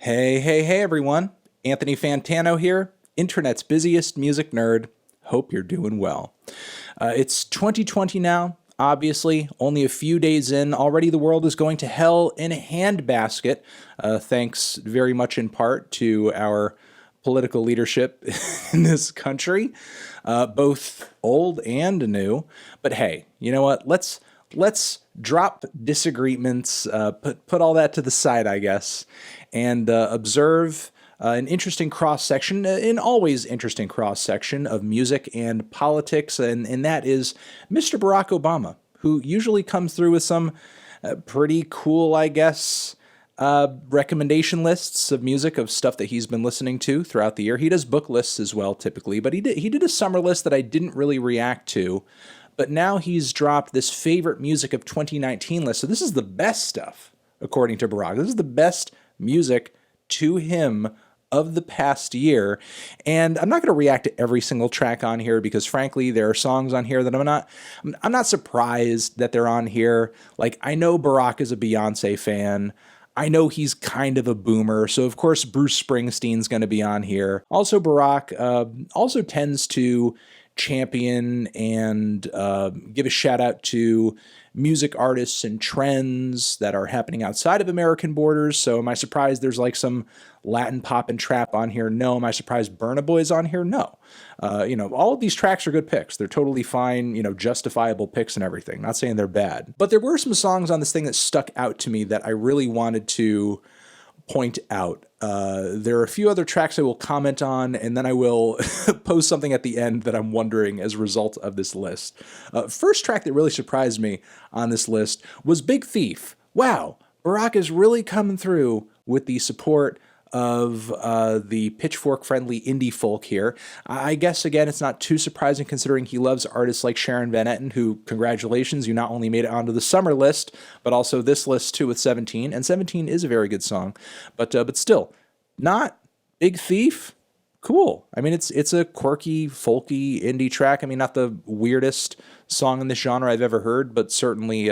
Hey, everyone. Anthony Fantano here, internet's busiest music nerd. Hope you're doing well. It's 2020 now, obviously, only a few days in. Already the world is going to hell in a handbasket, thanks very much in part to our political leadership in this country, both old and new. But hey, you know what? Let's drop disagreements, put all that to the side, I guess, and observe an interesting cross section, an always interesting cross section of music and politics, and that is Mr. Barack Obama, who usually comes through with some pretty cool, I guess, recommendation lists of music of stuff that he's been listening to throughout the year. He does book lists as well, typically, but he did a summer list that I didn't really react to. But now he's dropped this favorite music of 2019 list. So this is the best stuff, according to Barack. This is the best music to him of the past year. And I'm not going to react to every single track on here because frankly, there are songs on here that I'm not surprised that they're on here. Like, I know Barack is a Beyonce fan. I know he's kind of a boomer, so of course Bruce Springsteen's going to be on here. Also, Barack also tends to champion and give a shout out to music artists and trends that are happening outside of American borders. So am I surprised there's like some Latin pop and trap on here? No. Am I surprised Burna Boy's on here? No. All of these tracks are good picks. They're totally fine, justifiable picks and everything. Not saying they're bad. But there were some songs on this thing that stuck out to me that I really wanted to point out. There are a few other tracks I will comment on, and then I will post something at the end that I'm wondering as a result of this list. First track that really surprised me on this list was Big Thief. Wow, Barack is really coming through with the support of the pitchfork-friendly indie folk here. I guess, again, it's not too surprising considering he loves artists like Sharon Van Etten, who, congratulations, you not only made it onto the summer list, but also this list too with 17, and 17 is a very good song. But still, not Big Thief? Cool. I mean, it's a quirky, folky indie track. I mean, not the weirdest song in this genre I've ever heard, but certainly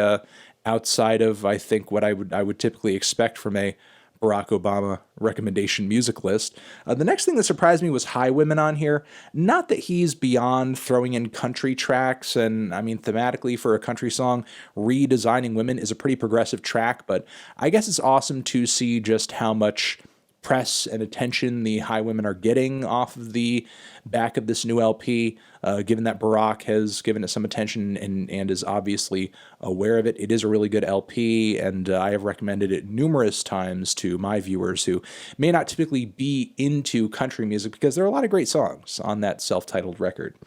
outside of, I think, what I would typically expect from a Barack Obama recommendation music list. The next thing that surprised me was Highwomen on here. Not that he's beyond throwing in country tracks, and I mean, thematically for a country song, Redesigning Women is a pretty progressive track, but I guess it's awesome to see just how much press and attention the Highwomen are getting off of the back of this new LP, given that Barack has given it some attention and is obviously aware of it. It is a really good LP, and I have recommended it numerous times to my viewers who may not typically be into country music because there are a lot of great songs on that self-titled record.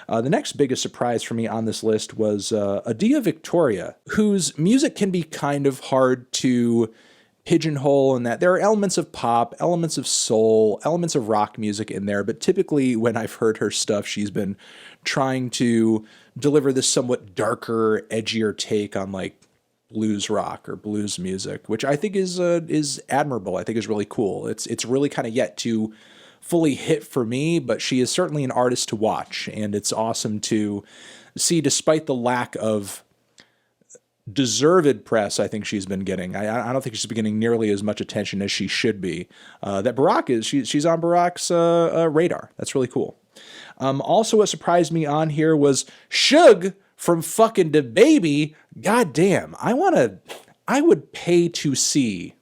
The next biggest surprise for me on this list was Adia Victoria, whose music can be kind of hard to pigeonhole in that there are elements of pop, elements of soul, elements of rock music in there, but typically when I've heard her stuff, she's been trying to deliver this somewhat darker, edgier take on like blues rock or blues music, which I think is admirable. I think is really cool. It's really kind of yet to fully hit for me, but she is certainly an artist to watch, and it's awesome to see, despite the lack of deserved press I think she's been getting. I don't think she's been getting nearly as much attention as she should be. That Barack is, she's on Barack's radar. That's really cool. Also, what surprised me on here was Suge from fucking DaBaby. God damn, I would pay to see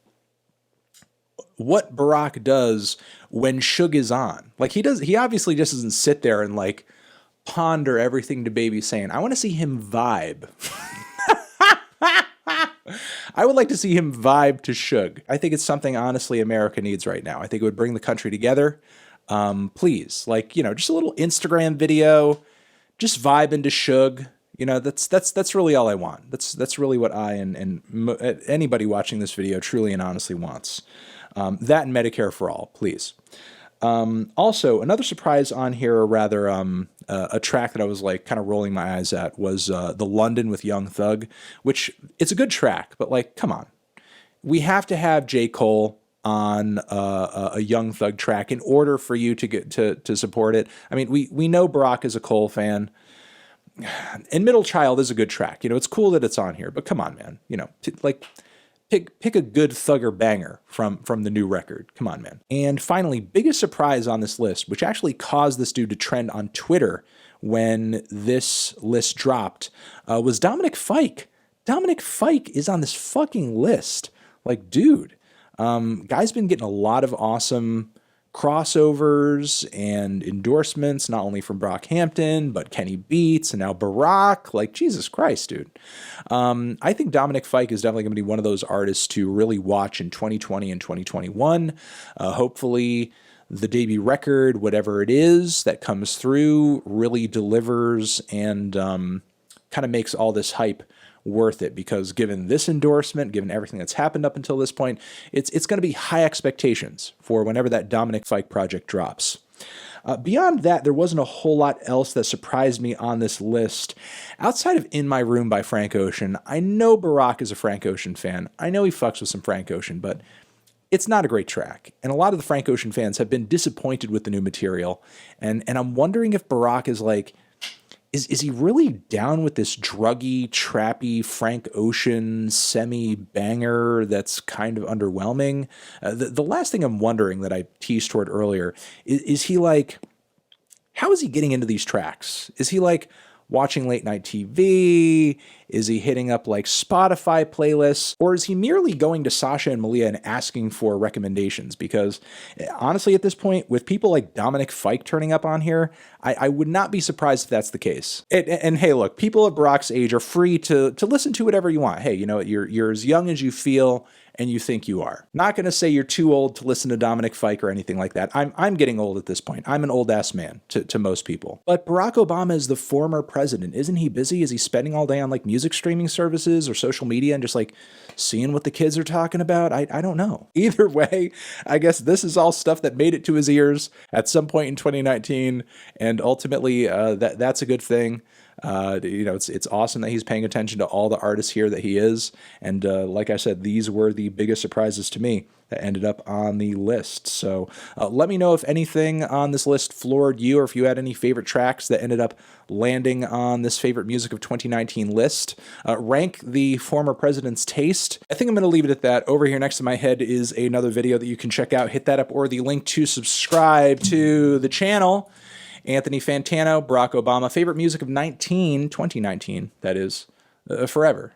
what Barack does when Suge is on. Like, he obviously just doesn't sit there and like ponder everything DaBaby's saying. I want to see him vibe. I would like to see him vibe to Suge. I think it's something, honestly, America needs right now. I think it would bring the country together. Please, like, just a little Instagram video, just vibe into Suge. That's really all I want. That's really what I and anybody watching this video truly and honestly wants. That and Medicare for all, please. Also, another surprise on here, or rather a track that I was like kind of rolling my eyes at, was The London with Young Thug, which it's a good track, but like, come on. We have to have J. Cole on a Young Thug track in order for you to get to support it. I mean, we know Barack is a Cole fan, and Middle Child is a good track. It's cool that it's on here, but come on, man. Pick a good thugger banger from the new record. Come on, man. And finally, biggest surprise on this list, which actually caused this dude to trend on Twitter when this list dropped, was Dominic Fike. Dominic Fike is on this fucking list. Like, dude, guy's been getting a lot of awesome crossovers and endorsements, not only from Brockhampton, but Kenny Beats and now Barack. Like, Jesus Christ, dude. I think Dominic Fike is definitely going to be one of those artists to really watch in 2020 and 2021. Hopefully, the debut record, whatever it is that comes through, really delivers and kind of makes all this hype worth it, because given this endorsement, given everything that's happened up until this point, it's going to be high expectations for whenever that Dominic Fike project drops. Beyond that, there wasn't a whole lot else that surprised me on this list. Outside of In My Room by Frank Ocean, I know Barack is a Frank Ocean fan. I know he fucks with some Frank Ocean, but it's not a great track. And a lot of the Frank Ocean fans have been disappointed with the new material. And I'm wondering if Barack is like, is he really down with this druggy, trappy Frank Ocean semi-banger that's kind of underwhelming? The last thing I'm wondering that I teased toward earlier, is he like, how is he getting into these tracks? Is he like watching late night TV? Is he hitting up like Spotify playlists? Or is he merely going to Sasha and Malia and asking for recommendations? Because honestly, at this point, with people like Dominic Fike turning up on here, I would not be surprised if that's the case. And hey, look, people at Barack's age are free to listen to whatever you want. Hey, you know, you're as young as you feel and you think you are. Not going to say you're too old to listen to Dominic Fike or anything like that. I'm getting old at this point. I'm an old-ass man to most people. But Barack Obama is the former president. Isn't he busy? Is he spending all day on like music streaming services or social media and just like seeing what the kids are talking about? I don't know. Either way, I guess this is all stuff that made it to his ears at some point in 2019, and ultimately that's a good thing. You know, it's awesome that he's paying attention to all the artists here that he is. And like I said, these were the biggest surprises to me that ended up on the list. So let me know if anything on this list floored you, or if you had any favorite tracks that ended up landing on this favorite music of 2019 list. Rank the former president's taste. I think I'm going to leave it at that. Over here next to my head is another video that you can check out. Hit that up, or the link to subscribe to the channel. Anthony Fantano, Barack Obama, favorite music of 2019, that is, forever.